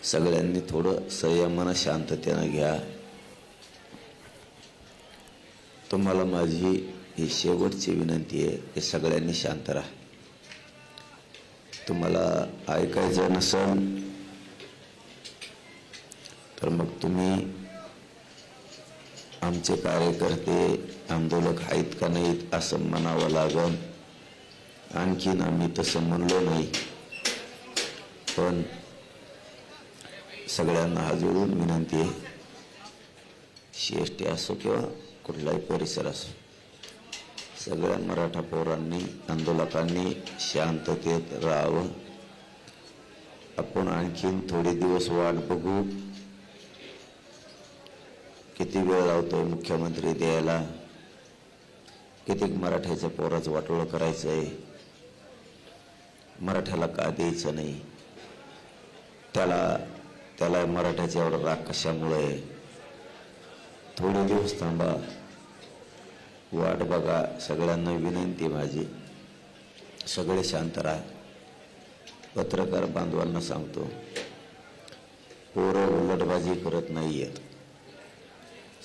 सगळ्यांनी थोडं संयमानं शांततेनं घ्या. तुम्हाला माझी ही शेवटची विनंती आहे की सगळ्यांनी शांत राहा. तुम्हाला ऐकायचं नसेल तर मग तुम्ही आमचे कार्यकर्ते आंदोलक आहेत का नाहीत असं म्हणावं लागेल. आणखीन आम्ही तसं म्हणलो नाही, पण सगळ्यांना हात जोडून विनंती आहे, CST असो किंवा कुठलाही परिसर असो, सगळ्या मराठा पोरांनी आंदोलकांनी शांततेत राहावं. आपण आणखीन थोडे दिवस वाट बघू. किती वेळ लावतोय मुख्यमंत्री द्यायला? किती मराठ्याच्या पोराचं वाटोळं करायचंय? मराठ्याला का द्यायचं नाही? त्याला मराठ्याचा एवढा राग कशामुळे? थोडे दिवस थांबा, वाट बघा. सगळ्यांना विनंती माझी, सगळे शांत राहा. पत्रकार बांधवांना सांगतो, पोरं उलटबाजी करत नाहीयेत,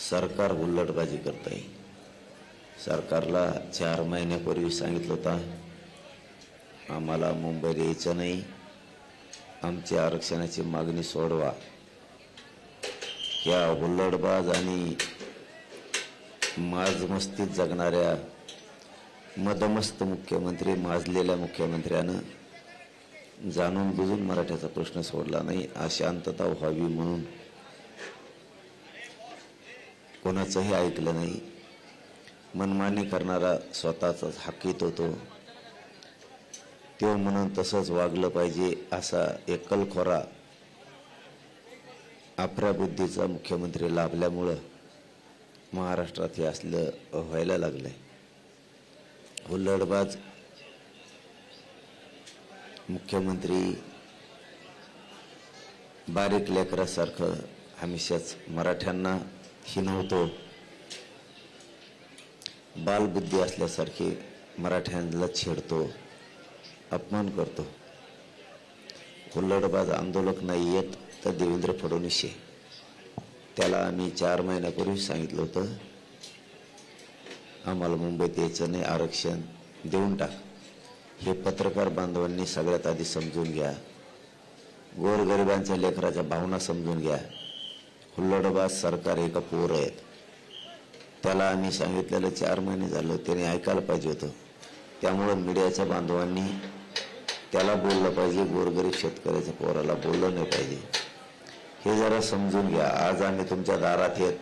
सरकार उलटबाजी करत आहे. सरकारला 4 महिन्यापूर्वी सांगितलं होतं आम्हाला मुंबईला यायचं नाही, आमची आरक्षणाची मागणी सोडवा. या हुल्लडबाज आणि माजमस्तीत जगणाऱ्या मदमस्त मुख्यमंत्री, माजलेल्या मुख्यमंत्र्यानं जाणून बुजून मराठ्याचा प्रश्न सोडला नाही. अशांतता व्हावी म्हणून कोणाचंही ऐकलं नाही. मनमानी करणारा स्वतःचाच हकीत होतो, तो म्हणून तसंच वागलं पाहिजे असा एकलखोरा आपल्या बुद्धीचा मुख्यमंत्री लाभल्यामुळं महाराष्ट्रात हे असलं व्हायला लागलंय. हुल्लडबाज मुख्यमंत्री बारीक लेकरासारखं हमेशाच मराठ्यांना हिणवतो, बालबुद्धी असल्यासारखी मराठ्यांना छेडतो, अपमान करतो. हुल्लडबाज आंदोलक नाही येत तर देवेंद्र फडणवीस आहे. त्याला आम्ही 4 महिन्यापूर्वी सांगितलं होतं आम्हाला मुंबईत यायचं नाही, आरक्षण देऊन टाक. हे पत्रकार बांधवांनी सगळ्यात आधी समजून घ्या. गोरगरिबांच्या लेकराच्या भावना समजून घ्या. हुल्लडबाज सरकार एका पोर आहेत. त्याला आम्ही सांगितलेलं 4 महिने झालं, त्याने ऐकायला पाहिजे होतं. त्यामुळं मीडियाच्या बांधवांनी त्याला बोललं पाहिजे, गोरगरीब शेतकऱ्याच्या पोराला बोललं नाही पाहिजे. हे जरा समजून घ्या. आज आम्ही तुमच्या दारात येत,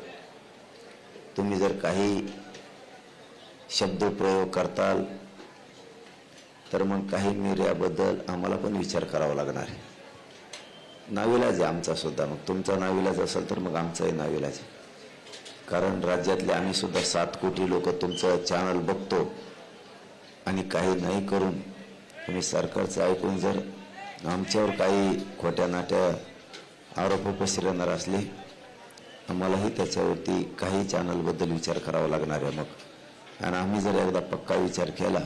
तुम्ही जर काही शब्दप्रयोग करताल तर मग काही मीडियाबद्दल आम्हाला पण विचार करावा लागणार आहे. नाविलाज आहे आमचा सुद्धा. मग तुमचा नाविलाज असेल तर मग आमचाही नाविलाज आहे. कारण राज्यातले आम्ही सुद्धा 7 कोटी लोक तुमचं चॅनल बघतो आणि काही नाही करून तुम्ही सरकारचं ऐकून जर आमच्यावर काही खोट्या नाट्या आरोप पसरवणार असले, आम्हालाही त्याच्यावरती काही चॅनलबद्दल विचार करावा लागणार आहे. मग आणि आम्ही जर एकदा पक्का विचार केला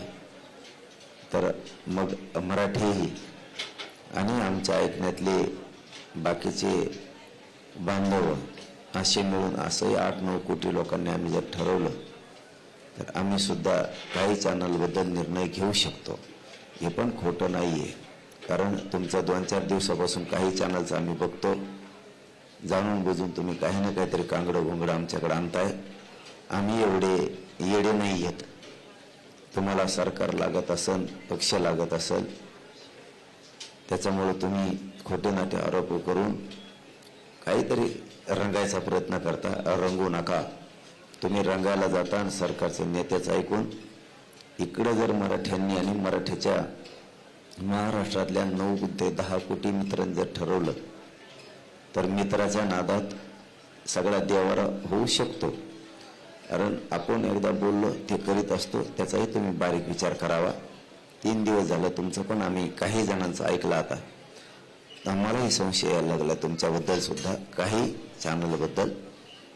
तर मग मराठी आणि आमच्या ऐकण्यातले बाकीचे बांधव असे मिळून असंही 8-9 कोटी लोकांनी आम्ही जर ठरवलं तर आम्ही सुद्धा काही चॅनलबद्दल निर्णय घेऊ शकतो. हे पण खोटं नाही आहे. कारण तुमचं 2-4 दिवसापासून काही चॅनलचं आम्ही बघतो, जाणून बुजून तुम्ही काही ना काहीतरी कांगडं घोंगडं आमच्याकडे आणताय. आम्ही एवढे येडे नाही आहेत. तुम्हाला सरकार लागत असेल, पक्ष लागत असेल, त्याच्यामुळे तुम्ही खोटे नाटे आरोप करून काहीतरी रंगायचा प्रयत्न करता. रंगू नका. तुम्ही रंगायला जाता आणि सरकारचे नेतेच ऐकून इकडं जर मराठ्यांनी आणि मराठ्याच्या महाराष्ट्रातल्या 9 ते 10 कोटी मित्रांनी जर ठरवलं तर मित्राच्या नादात सगळा देवारा होऊ शकतो. कारण आपण एकदा बोललो ते करीत असतो, त्याचाही तुम्ही बारीक विचार करावा. 3 दिवस झालं तुमचं पण आम्ही काही जणांचं ऐकलं. आता आम्हालाही संशय यायला लागला तुमच्याबद्दल सुद्धा, काही चॅनलबद्दल.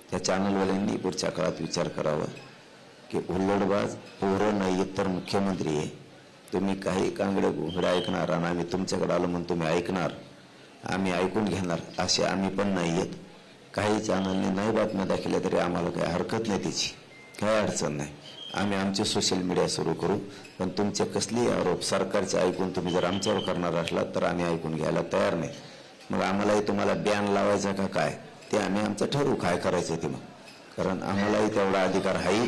त्या चॅनलवाल्यांनी पुढच्या काळात विचार करावा की हुल्लडबाज पोरं नाही तर मुख्यमंत्री आहे. तुम्ही काही कांगडे घोंगडे ऐकणार आणि आम्ही तुमच्याकडे आलो म्हणून तुम्ही ऐकणार. आम्ही ऐकून घेणार असे आम्ही पण नाही आहेत. काही चॅनलने नाही बातम्या दाखवल्या तरी आम्हाला काही हरकत नाही, त्याची काही अडचण नाही. आम्ही आमचे सोशल मीडिया सुरू करू, पण तुमचे कसलेही आरोप सरकारचे ऐकून तुम्ही जर आमच्यावर करणार असलात तर आम्ही ऐकून घ्यायला तयार नाही. मग आम्हालाही तुम्हाला बॅन लावायचा का काय ते आम्ही आमचं ठरवू काय करायचं ते. मग कारण आम्हालाही तेवढा अधिकार आहे,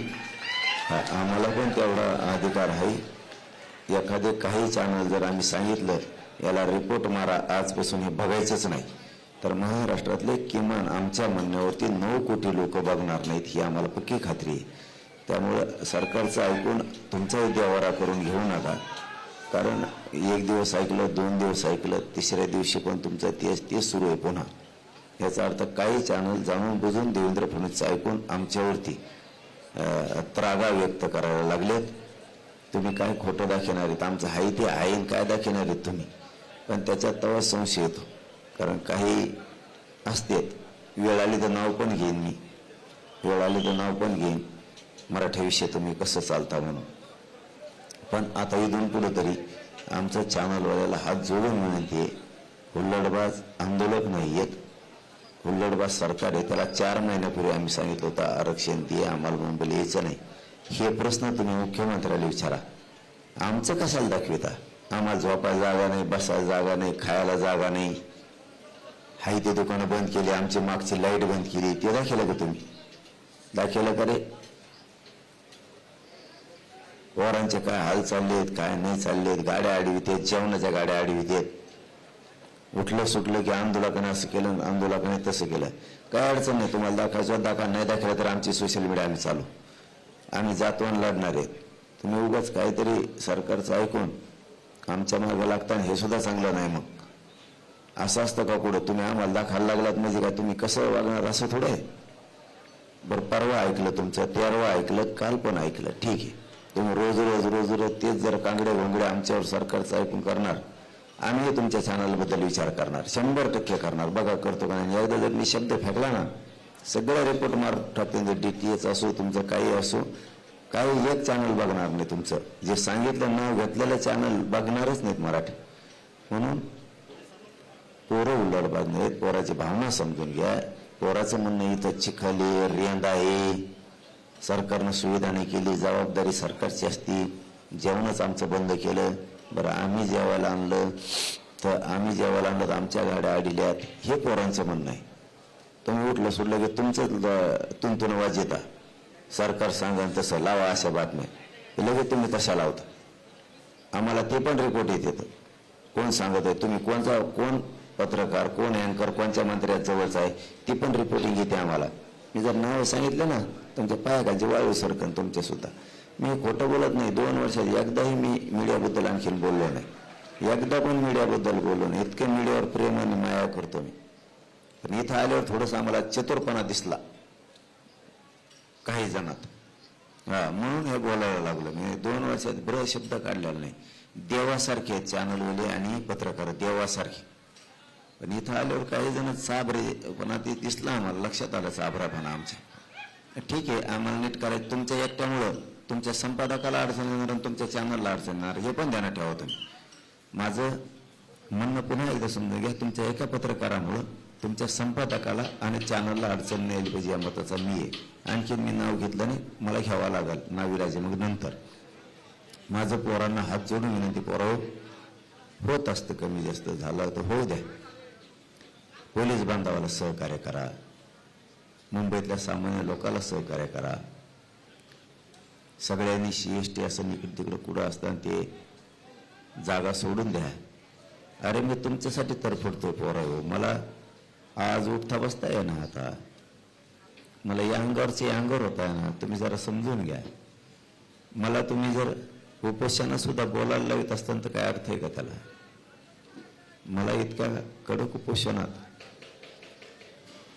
आम्हाला पण तेवढा अधिकार आहे. एखादे काही चॅनल जर आम्ही सांगितलं याला रिपोर्ट मारा, आजपासून हे बघायचंच नाही, तर महाराष्ट्रातले किमान आमच्या म्हणण्यावरती 9 कोटी लोक बघणार नाहीत, ही आम्हाला पक्की खात्री आहे. त्यामुळं सरकारचं ऐकून तुमचाही देवारा करून घेऊ नका. कारण एक दिवस ऐकलं, 2 दिवस ऐकलं, तिसऱ्या दिवशी पण तुमचं तेच सुरू आहे पुन्हा. याचा अर्थ काही चॅनल जाणून बुजून देवेंद्र फडणवीसचं ऐकून आमच्यावरती त्रागा व्यक्त करायला लागलेत. तुम्ही काय खोटं दाखवणार आहेत, आमचं हाय ते आईन काय दाखवणार आहेत तुम्ही. पण त्याच्यात तेव्हा संशय येतो, कारण काही असतेत वेळ आली तर नाव पण घेईन मी, वेळ आली तर नाव पण घेईन मराठीविषयी तुम्ही कसं चालता म्हणून. पण आता इथून पुढे तरी आमचं चॅनलवाल्याला हात जोडून विनंती आहे, हुल्लडबाज आंदोलक नाही आहेत, हुल्लडबाज सरकार आहे. त्याला 4 महिन्यापूर्वी आम्ही सांगितलं होतं आरक्षण दे, आम्हाला मुंबईला यायचं नाही. हे प्रश्न तुम्ही मुख्यमंत्र्याला विचारा, आमचं कशाला दाखविता. आम्हाला झोपायला जागा नाही, बसायला जागा नाही, खायला जागा नाही, हाय ते दुकानं बंद केली, आमची मागची लाईट बंद केली, ते दाखवलं का तुम्ही? दाखवलं का रे? पोरांचे काय हाल चाललेत, काय नाही चाललेत, गाड्या अडवित आहेत, जेवणाच्या गाड्या अडवित आहेत. उठलं सुटलं की आंदोलकाने असं केलं, आंदोलकाने तसं केलं. काय अडचण नाही, तुम्हाला दाखवायचं दाखवा, नाही दाखवलं तर आमची सोशल मीडिया आम्ही चालू, आम्ही जातो आणि लढणार आहेत. तुम्ही उगाच काहीतरी सरकारचं ऐकून आमच्या मागं लागताना हे सुद्धा चांगलं नाही. मग असं असतं का कुठं? तुम्ही आम्हाला दाखवायला लागलात म्हणजे काय तुम्ही कसं वागणार असं थोडं आहे. बरं, परवा ऐकलं तुमचं, 13वा ऐकलं, काल पण ऐकलं, ठीक आहे. तुम्ही रोज तेच जर कांगडे भोंगडे आमच्यावर सरकारचं ऐकून करणार, आम्ही तुमच्या चॅनलबद्दल विचार करणार, 100% करणार. बघा करतो का नाही. एकदा जर मी शब्द फेकला ना, सगळं रिपोर्ट मार टाकते. DTH असो, तुमचं काही असो, काही एक चॅनल बघणार नाही तुमचं. जे सांगितलं नाव घेतलेलं चॅनल बघणारच नाहीत मराठी. म्हणून पोरं उल्लडबाज नाहीत, पोराची भावना समजून घ्या. पोराचं म्हणणं इथं चिखली रेंद आहे, सरकारनं सुविधा नाही केली, जबाबदारी सरकारची असती. जेवणच आमचं बंद केलं. बरं, आम्ही जेवायला आणलं तर आमच्या गाड्या अडल्यात, हे पोरांचं म्हणणं आहे. तुम्ही उठलं सुटलं की तुमचं तुंतून वाज येता, सरकार सांगा तसं लावा अशा बातम्या, लगेच तुम्ही तशा लावता. आम्हाला ते पण रिपोर्ट येत, कोण सांगत आहे, तुम्ही कोण पत्रकार, कोण अँकर, कोणत्या मंत्र्यात जवळचा आहे, ती पण रिपोर्टिंग येते आम्हाला. मी जर नाव सांगितलं ना, तुमच्या पायाखालची वाळू सरकन तुमच्या सुद्धा. मी खोटं बोलत नाही. 2 वर्षात एकदाही मी मीडियाबद्दल आणखीन बोललो नाही, एकदा पण मीडियाबद्दल बोललो नाही. इतकं मीडियावर प्रेम आणि माया करतो मी. पण इथं आल्यावर थोडंसं आम्हाला चतुरपणा दिसला काही जणात, म्हणून हे बोलायला लागलं. मी 2 वर्षात बरं शब्द काढलेला नाही. देवासारखे चॅनलवाले आणि पत्रकार देवासारखे. पण इथं आल्यावर काही जण साबरेपणा ते दिसला आम्हाला, लक्षात आलं साबरापणा आमच्या. ठीक आहे, आम्हाला नीट करायचं. तुमच्या एकट्यामुळं तुमच्या संपादकाला अडचण येणार आणि तुमच्या चॅनलला अडचण येणार, हे पण ध्यानात ठेवा तुम्ही. माझं म्हणणं पुन्हा एकदा समजून घ्या, तुमच्या एका पत्रकारामुळं तुमच्या संपादकाला आणि चॅनलला अडचण नाही आली पाहिजे या मताचा मी आहे. आणखीन मी नाव घेतलं नाही, मला घ्यावा लागेल नाविराजे. मग नंतर माझं पोरांना हात जोडून विनंती, पोराव होत असतं, कमी जास्त झालं तर होऊ द्या. पोलीस बांधवाला सहकार्य करा, मुंबईतल्या सामान्य लोकांना सहकार्य करा. सगळ्यांनी CST असं इकडे तिकडे कुठं असताना ते जागा सोडून द्या. अरे मी तुमच्यासाठी तरफडतोय पोराव, मला आज उठता बसता आहे ना, आता मला या अंगावरचे अंगावर होत आहे ना, तुम्ही जरा समजून घ्या. मला तुम्ही जर उपोषणा सुद्धा बोलायला लावित असताना तर काय अर्थ आहे का त्याला? मला इतक्या कडक उपोषणात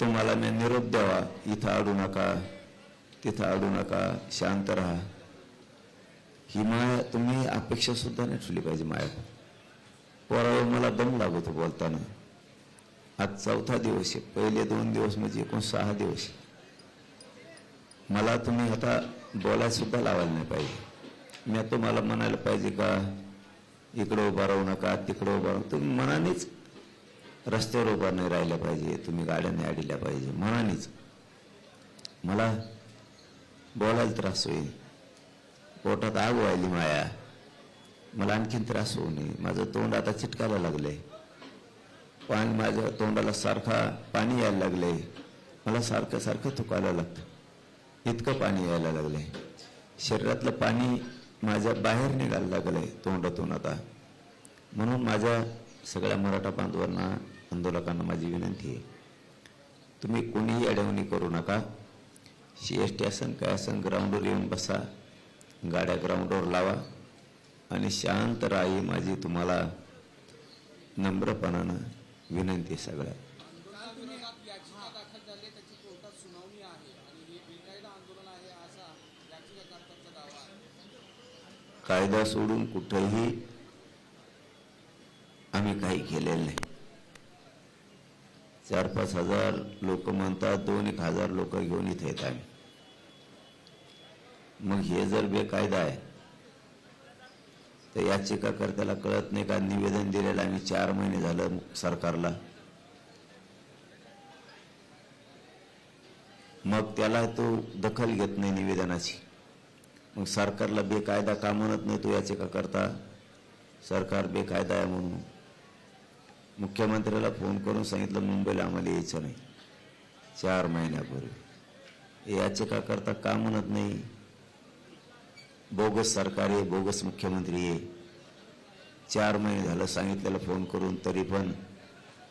तुम्हाला मी निरोप द्यावा, इथं अडू नका, तिथं अडू नका, शांत राहा, ही माया तुम्ही अपेक्षा सुद्धा नाही ठेवली पाहिजे माया. पोरावर मला दम लागतो बोलताना. आज 4था दिवस आहे, पहिले 2 दिवस म्हणजे एकूण 6 दिवस. मला तुम्ही आता बोलायला सुद्धा लावायला नाही पाहिजे. मी तुम्हाला म्हणायला पाहिजे का इकडं उभा राहू नका, तिकडं उभा राहू. तुम्ही मनानेच रस्त्यावर उभा नाही राहिल्या पाहिजे, तुम्ही गाड्या नाही अडल्या पाहिजे म्हणानीच मला बोलायला त्रास होईल, पोटात आग व्हायली माया, मला आणखीन त्रास होऊ नये, माझं तोंड आता चिटकायला लागलंय, पाणी माझ्या तोंडाला सारखा पाणी यायला लागलंय, मला सारखं सारखं थुकायला लागतं, इतकं पाणी यायला लागलंय, शरीरातलं पाणी माझ्या बाहेर निघायला लागलंय तोंडातून आता. म्हणून माझ्या सगळ्या मराठा बांधवांना, आंदोलकांना माझी विनंती आहे, तुम्ही कोणीही अडवणी करू नका. CST असन काय असन, ग्राउंडवर येऊन बसा, गाड्या ग्राउंडवर लावा आणि शांत राही, माझी तुम्हाला नम्रपणानं विनंती आहे सगळ्या. कायदा सोडून कुठेही आम्ही काही केलेलं नाही. 4-5 हजार लोक म्हणतात, 2-1 हजार लोक घेऊन इथे येत आम्ही. मग हे जर बेकायदा आहे तर याचिकाकर्त्याला कळत नाही का? निवेदन दिलेलं आम्ही 4 महिने झालं सरकारला, मग त्याला तो दखल घेत नाही निवेदनाची. मग सरकारला बेकायदा का म्हणत नाही तो याचिकाकर्ता? सरकार बेकायदा आहे म्हणून. मुख्यमंत्र्याला फोन करून सांगितलं मुंबईला आम्हाला यायचं नाही 4 महिन्यापूर्वी. याचिकाकर्ता का म्हणत नाही? बोगस सरकार आहे, बोगस मुख्यमंत्री आहे. 4 महिने झालं सांगितलेलं फोन करून, तरी पण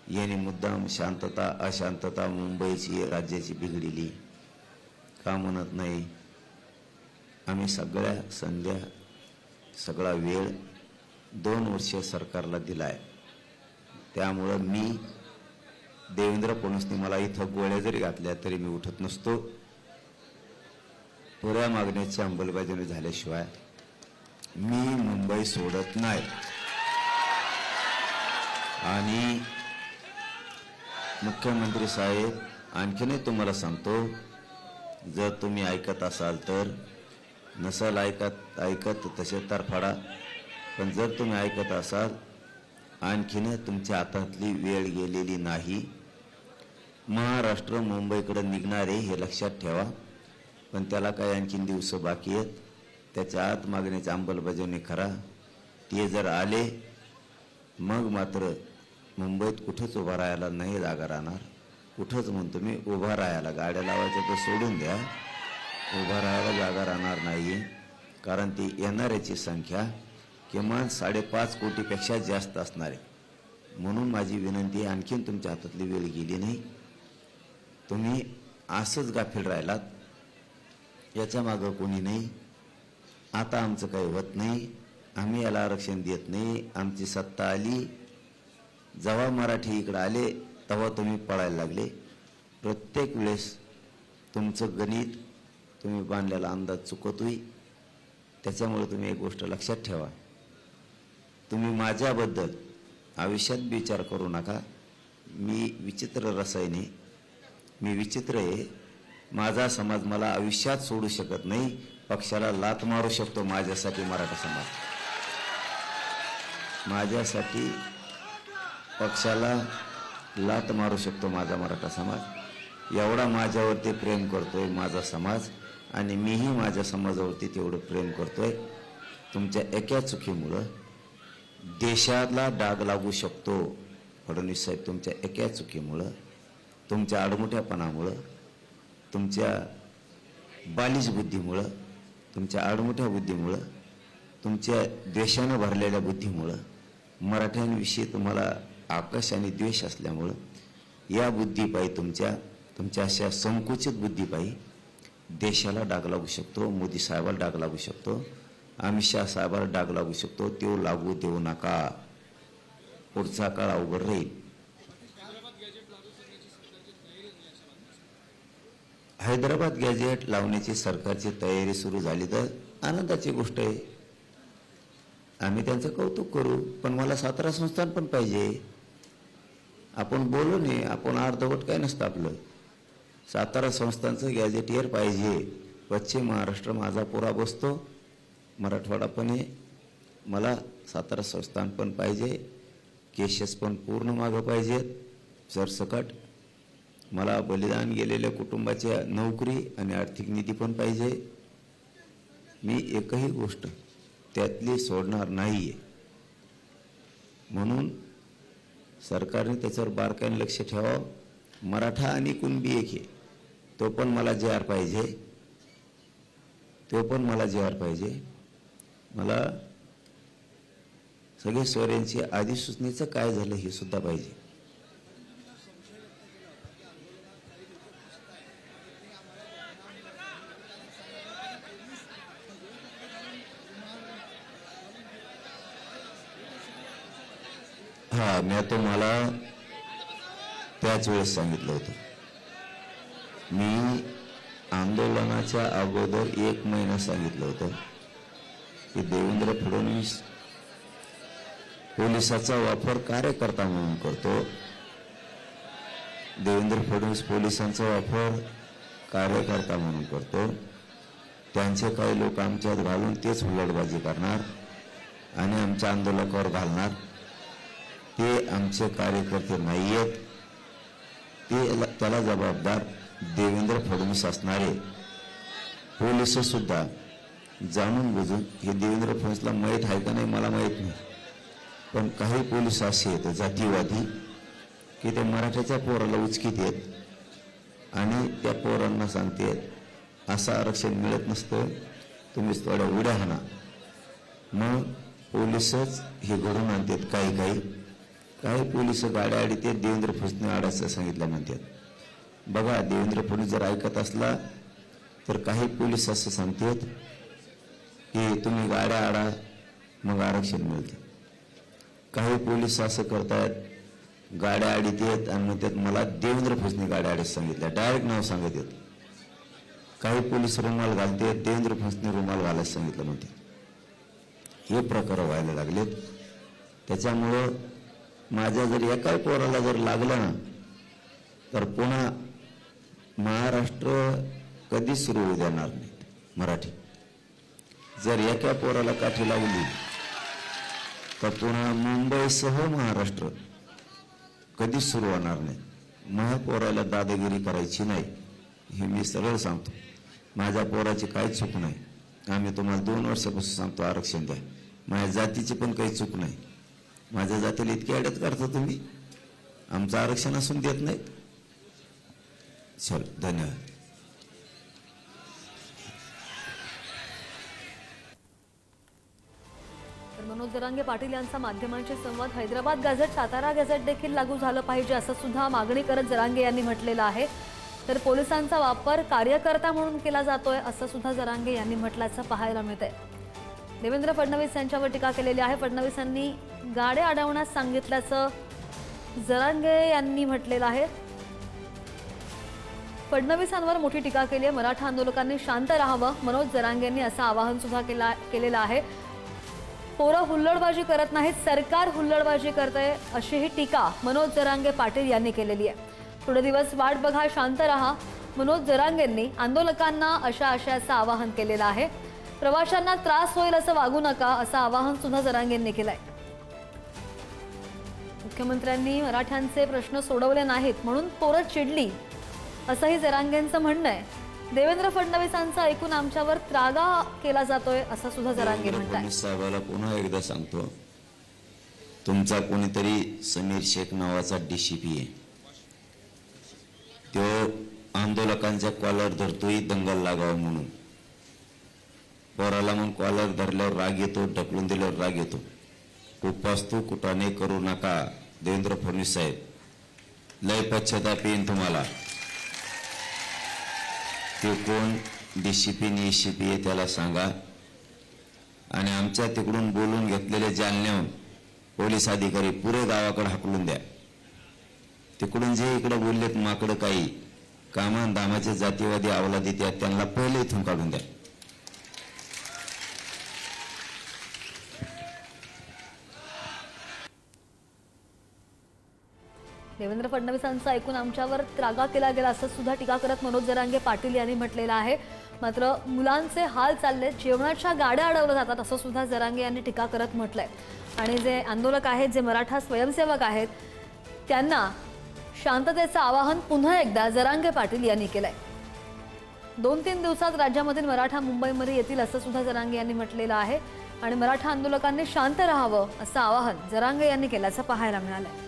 यांनी मुद्दाम शांतता अशांतता मुंबईची राज्याची बिघडली का म्हणत नाही? आम्ही सगळ्या संध्या सगळा वेळ 2 वर्ष सरकारला दिलाय. त्यामुळं मी देवेंद्र फडणवीसने मला इथं गोळ्या जरी घातल्या तरी मी उठत नसतो. पुऱ्या मागण्याची अंमलबजावणी झाल्याशिवाय मी मुंबई सोडत नाही. आणि मुख्यमंत्री साहेब, आणखीनही तुम्हाला सांगतो, जर तुम्ही ऐकत असाल तर, नसल ऐकत तसे तर फाडा, पण जर तुम्ही ऐकत असाल, आणखीन तुमच्या हातातली वेळ गेलेली नाही. महाराष्ट्र मुंबईकडे निघणारे हे लक्षात ठेवा, पण त्याला काही आणखीन दिवस बाकी आहेत. त्याच्या आत मागण्याची अंमलबजावणी करा. ते जर आले मग मात्र मुंबईत कुठंच उभा राहायला नाही जागा राहणार. कुठंच म्हणतो मी, उभा राहायला गाड्या लावायचं तर सोडून द्या, उभा राहायला जागा राहणार नाही. कारण ती येणाऱ्याची संख्या किमान 5.5 कोटीपेक्षा जास्त असणार आहे. म्हणून माझी विनंती आहे, आणखीन तुमच्या हातातली वेळ गेली नाही. तुम्ही असंच गाफील राहिलात, याच्या मागं कोणी नाही. आता आमचं काही होत नाही, आम्ही याला आरक्षण देत नाही. आमची सत्ता आली, जेव्हा मराठी इकडे आले तेव्हा तुम्ही पळायला लागले. प्रत्येक वेळेस तुमचं गणित, तुम्ही बांधलेला अंदाज चुकतोय. त्याच्यामुळे तुम्ही एक गोष्ट लक्षात ठेवा, तुम्ही माझ्याबद्दल आयुष्यात विचार करू नका. मी विचित्र रसायने, मी विचित्र आहे. माझा समाज मला आयुष्यात सोडू शकत नाही. पक्षाला लात मारू शकतो माझ्यासाठी मराठा समाज, माझ्यासाठी पक्षाला लात मारू शकतो माझा मराठा समाज. एवढा माझ्यावरती प्रेम करतोय माझा समाज, आणि मीही माझ्या समाजावरती तेवढं प्रेम करतोय. तुमच्या एका चुकीमुळं देशाला डाग लागू शकतो. फडणवीस साहेब, तुमच्या एका चुकीमुळं, तुमच्या आडमुठ्यापणामुळं, तुमच्या बालिश बुद्धीमुळं, तुमच्या आडमुठ्या बुद्धीमुळं, तुमच्या द्वेषानं भरलेल्या बुद्धीमुळं, मराठ्यांविषयी तुम्हाला आकाश आणि द्वेष असल्यामुळं, या बुद्धीपायी तुमच्या अशा संकुचित बुद्धीपायी देशाला डाग लागू शकतो. मोदी साहेबाला डाग लागू शकतो, अमित शहा साहेबाला डाग लागू शकतो. तो लागू देऊ नका. पुढचा काळ अवघड राहील. हैदराबाद गॅजेट लावण्याची सरकारची तयारी सुरू झाली तर आनंदाची गोष्ट आहे. आम्ही त्यांचं कौतुक करू, पण मला 17 संस्थान पण पाहिजे. आपण बोलू नये, आपण अर्धवट काय नसतं आपलं. 17 संस्थांचं गॅजेटियर पाहिजे. पश्चिम महाराष्ट्र माझा पुरा बसतो, मराठवाडा पण आहे. मला 17 संस्थान पण पाहिजे, केसेस पण पूर्ण मागं पाहिजेत. सरसकट मला बलिदान गेलेल्या कुटुंबाच्या नोकरी आणि आर्थिक निधी पण पाहिजे. मी एकही गोष्ट त्यातली सोडणार नाहीये. म्हणून सरकारने त्याच्यावर बारकाईने लक्ष ठेवावं. मराठा आणि कुणबी एक आहे, तो पण मला JR पाहिजे, तो पण मला JR पाहिजे. मला सगळे सोयऱ्यांची अधिसूचनेचं काय झालं हे सुद्धा पाहिजे. हा, मी तुम्हाला त्याच वेळेस सांगितलं होतं. मी आंदोलनाच्या अगोदर 1 महिना सांगितलं होतं की देवेंद्र फडणवीस पोलिसाचा वापर कार्यकर्ता म्हणून करतो. देवेंद्र फडणवीस पोलिसांचा वापर कार्यकर्ता म्हणून करतो. त्यांचे काही लोक आमच्यात घालून तेच हुलडबाजी करणार आणि आमच्या आंदोलकावर घालणार. ते आमचे कार्यकर्ते नाही आहेत. त्याला जबाबदार देवेंद्र फडणवीस असणारे पोलिस सुद्धा जाणून बुजून, हे देवेंद्र फडणवीसला माहीत आहे का नाही मला माहीत नाही, पण काही पोलीस असे आहेत जातीवादी की ते मराठ्याच्या पोराला उचकीत आहेत आणि त्या पोरांना सांगतात असं आरक्षण मिळत नसतं, तुम्हीच थोड्या उड्या हाणा. मग पोलीसच हे घडून आणतात. काही पोलिस गाड्या आडीते देवेंद्र फडणवीसने आडायचं सांगितलं म्हणतात. बघा, देवेंद्र फडणवीस जर ऐकत असला तर काही पोलीस असं सांगतात की तुम्ही गाड्या आडा मग आरक्षण मिळतं. काही पोलीस असं करतात, गाड्या आडीत आणि म्हणतात मला देवेंद्र फडणवीसने गाड्या आडीत सांगितल्या, डायरेक्ट नाव सांगत येत. काही पोलीस रुमाल घालतात, देवेंद्र फडणवीसने रुमाल घालायला सांगितलं म्हणते. हे प्रकार व्हायला लागलेत. त्याच्यामुळं माझ्या जर एकाही पोराला जर लागलं ना तर पुन्हा महाराष्ट्र कधीच सुरू होऊ देणार नाही. मराठी जर एका पोराला काठी लागली तर पुन्हा मुंबईसह महाराष्ट्र कधीच सुरू होणार नाही. माझ्या पोराला दादागिरी करायची नाही, हे मी सरळ सांगतो. माझ्या पोराची काहीच चूक नाही. आम्ही तुम्हाला 2 वर्षापासून सांगतो आरक्षण द्या. माझ्या जातीची पण काही चूक नाही. माझ्या जातीला इतकी अडत करता तुम्ही, आमचं आरक्षण असून देत नाहीत. चल, धन्यवाद. मनोज जरांगे पाटील यांचा माध्यमांशी संवाद. हैदराबाद गॅझेट, सातारा गॅझेट देखील लागू झालं पाहिजे असं सुद्धा मागणी करत जरांगे यांनी म्हटलेलं आहे. तर पोलिसांचा वापर कार्यकर्ता म्हणून केला जातोय असं सुद्धा जरांगे यांनी म्हटल्याचं पाहायला मिळतंय. देवेंद्र फडणवीस यांच्यावर टीका केलेली आहे. फडणवीसांनी गाड्या अडवण्यास सांगितल्याचं जरांगे यांनी म्हटलेलं आहे. फडणवीसांवर मोठी टीका केली आहे. मराठा आंदोलकांनी शांत राहावं, मनोज जरांगेंनी असं आवाहन सुद्धा केलेलं आहे. पोरं हुल्लडबाजी करत नाहीत, सरकार हुल्लडबाजी करतंय अशी ही टीका मनोज जरांगे पाटील यांनी केलेली आहे. थोडे दिवस वाट बघा, शांत रहा, मनोज जरांगेंनी आंदोलकांना अशा आशयाचं आवाहन केलेलं आहे. प्रवाशांना त्रास होईल असं वागू नका असं आवाहन सुद्धा जरांगेंनी केलंय. मुख्यमंत्र्यांनी मराठ्यांचे प्रश्न सोडवले नाहीत म्हणून पोरं चिडली असंही जरांगेंचं म्हणणं आहे. देवेंद्र फडणवीसांचं ऐकून आमच्यावर त्रागा केला जातोय असं सुद्धा जरांगे म्हणतात. साहेबाला पुन्हा एकदा सांगतो, तुमचा कोणीतरी समीर शेख नावाचा DCP आहे, तो आंदोलकांच्या कॉलर धरतोय दंगल लागावं म्हणून. पोराला मग कॉलर धरल्यावर राग येतो, ढकलून दिल्यावर राग येतो. उपास्तू कुटाने करू नका देवेंद्र फडणवीस साहेब, लय पश्चाताप येईन तुम्हाला. ते कोण DCP आणि ECP आहे त्याला सांगा. आणि आमच्या तिकडून बोलून घेतलेले जालन्याहून पोलीस अधिकारी पुरे गावाकडे हाकलून द्या. तिकडून जे इकडे बोललेत माकडं काही कामान दामाचे जातीवादी अवलादी त्यात त्यांना पहिले इथून काढून द्या. देवेंद्र फडणवीसांचं ऐकून आमच्यावर त्रागा केला गेला असं सुद्धा टीका करत मनोज जरांगे पाटील यांनी म्हटलेलं आहे. मात्र मुलांचे हाल चालले, जेवणाच्या गाड्या अडवल्या जातात असं सुद्धा जरांगे यांनी टीका करत म्हटलंय. आणि जे आंदोलक आहेत, जे मराठा स्वयंसेवक आहेत, त्यांना शांततेचं आवाहन पुन्हा एकदा जरांगे पाटील यांनी केलंय. 2-3 दिवसात राज्यामधील मराठा मुंबईमध्ये येतील असं सुद्धा जरांगे यांनी म्हटलेलं आहे आणि मराठा आंदोलकांनी शांत राहावं असं आवाहन जरांगे यांनी केल्याचं पाहायला मिळालंय.